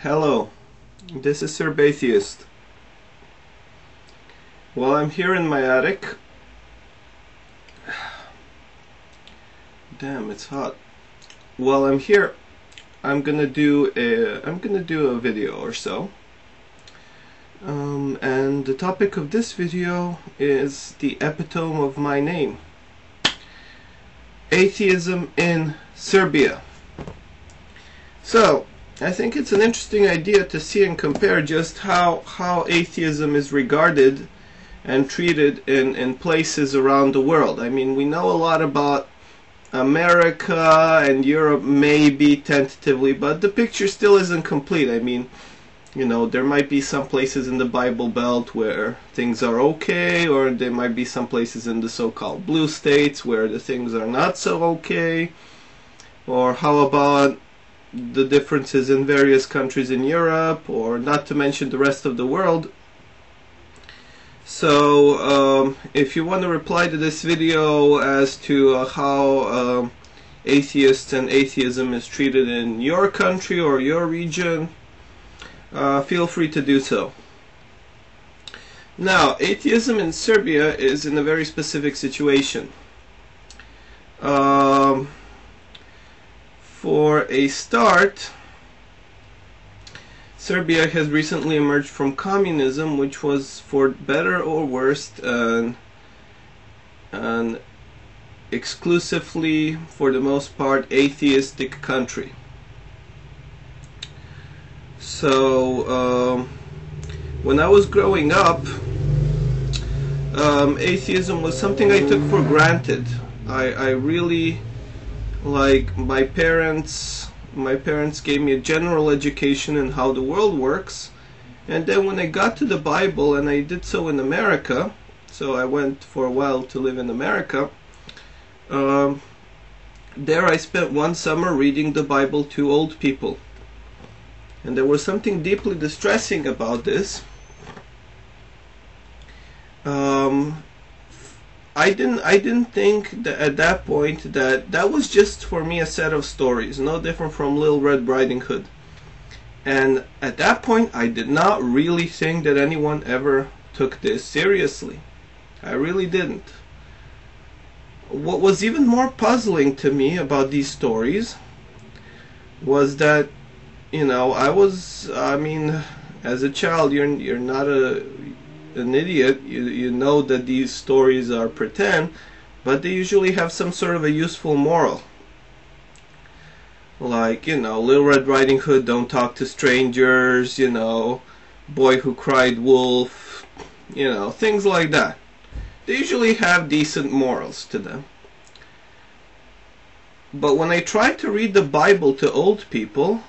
Hello, this is Serbia Atheist. Well, I'm here in my attic. Damn, it's hot. Well, I'm here. I'm gonna do a video or so. And the topic of this video is the epitome of my name. Atheism in Serbia. So, I think it's an interesting idea to see and compare just how atheism is regarded and treated in places around the world. I mean, we know a lot about America and Europe, maybe tentatively, but the picture still isn't complete. I mean, you know, there might be some places in the Bible Belt where things are okay, or there might be some places in the so-called blue states where the things are not so okay. Or how about the differences in various countries in Europe, or not to mention the rest of the world. So if you want to reply to this video as to how atheists and atheism is treated in your country or your region, feel free to do so. Now, atheism in Serbia is in a very specific situation. For a start, Serbia has recently emerged from communism, which was, for better or worse, an exclusively, for the most part, atheistic country. So, when I was growing up, atheism was something I took for granted. I really, like, my parents gave me a general education in how the world works, and then when I got to the Bible, and I did so in America, so I went for a while to live in America, there I spent one summer reading the Bible to old people, and there was something deeply distressing about this. I didn't think that at that point that was just for me a set of stories, no different from Little Red Riding Hood. And at that point I did not really think that anyone ever took this seriously. I really didn't. What was even more puzzling to me about these stories was that, you know, I mean, as a child, you're not an idiot. You know that these stories are pretend, but they usually have some sort of a useful moral. Like, you know, Little Red Riding Hood, don't talk to strangers, you know, Boy Who Cried Wolf, you know, things like that. They usually have decent morals to them. But when I tried to read the Bible to old people,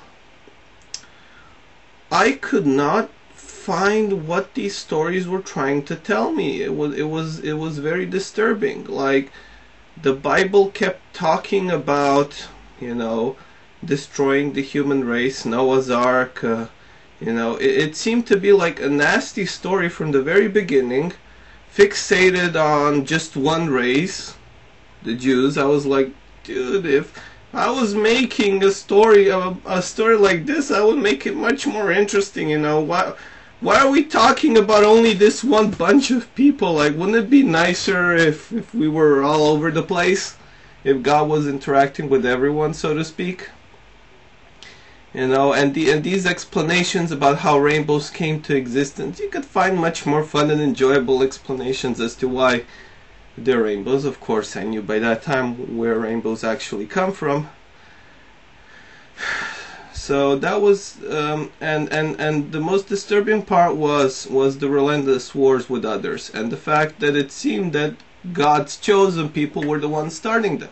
I could not find what these stories were trying to tell me. It was very disturbing. Like, the Bible kept talking about, you know, destroying the human race, Noah's Ark. You know, it seemed to be like a nasty story from the very beginning, fixated on just one race, the Jews. I was like, dude, if I was making a story like this, I would make it much more interesting. You know, why are we talking about only this one bunch of people? Like, wouldn't it be nicer if we were all over the place? If God was interacting with everyone, so to speak? You know, and these explanations about how rainbows came to existence, you could find much more fun and enjoyable explanations as to why they're rainbows. Of course, I knew by that time where rainbows actually come from. So that was, and the most disturbing part was the relentless wars with others, and the fact that it seemed that God's chosen people were the ones starting them.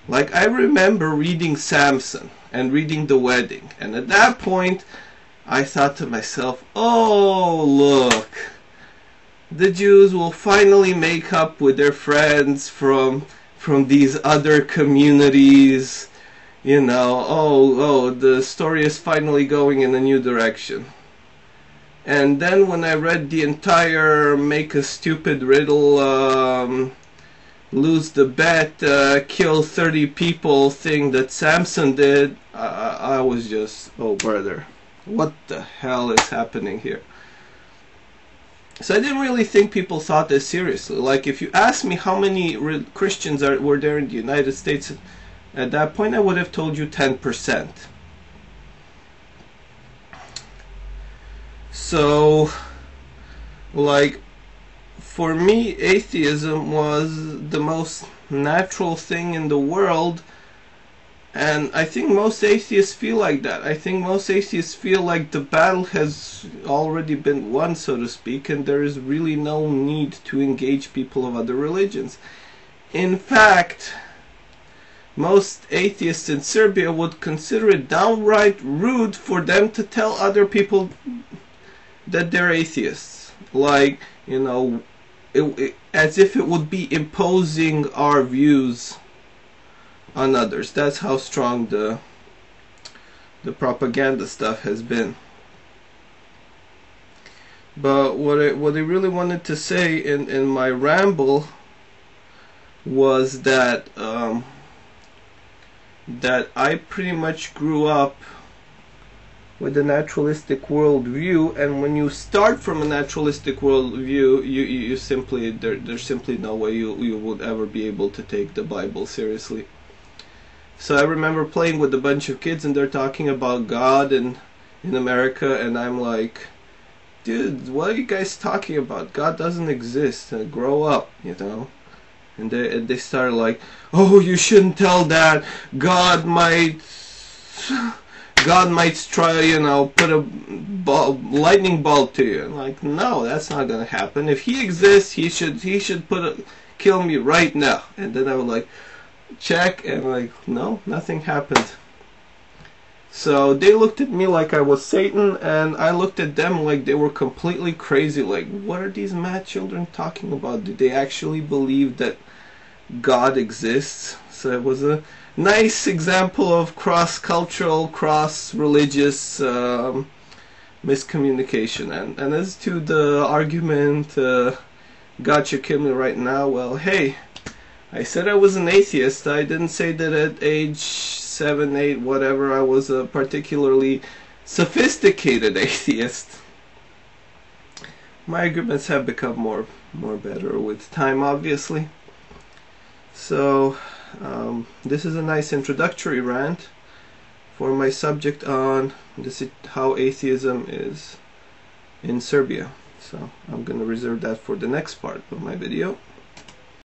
Like, I remember reading Samson and reading The Wedding, and at that point I thought to myself, oh look, the Jews will finally make up with their friends from these other communities. You know, oh, the story is finally going in a new direction. And then when I read the entire make a stupid riddle, lose the bet, kill 30 people thing that Samson did, I was just, oh brother, What the hell is happening here? So I didn't really think people thought this seriously. Like, if you asked me how many Christians were there in the United States at that point, I would have told you 10%. So, like, for me, atheism was the most natural thing in the world. And I think most atheists feel like that. I think most atheists feel like the battle has already been won, so to speak, and there is really no need to engage people of other religions. In fact, most atheists in Serbia would consider it downright rude for them to tell other people that they're atheists. Like, you know, as if it would be imposing our views on others. That's how strong the propaganda stuff has been. But what I really wanted to say in my ramble was that that I pretty much grew up with a naturalistic worldview, and when you start from a naturalistic worldview, you simply there's simply no way you would ever be able to take the Bible seriously. So I remember playing with a bunch of kids, and they're talking about God in America, and I'm like, dude, what are you guys talking about? God doesn't exist. Grow up, you know. And they started like, oh, you shouldn't tell that. God might try, you know, put a lightning bolt to you. I'm like, no, that's not gonna happen. If he exists, he should kill me right now. And then I was like, check, and like, no, nothing happened. So they looked at me like I was Satan, and I looked at them like they were completely crazy. Like, what are these mad children talking about? Do they actually believe that God exists? So it was a nice example of cross-cultural, cross-religious miscommunication. And as to the argument, God should kill me right now, well, hey, I said I was an atheist. I didn't say that at age 7, 8, whatever, I was a particularly sophisticated atheist. My arguments have become more better with time, obviously. So, this is a nice introductory rant for my subject on how atheism is in Serbia. So, I'm going to reserve that for the next part of my video.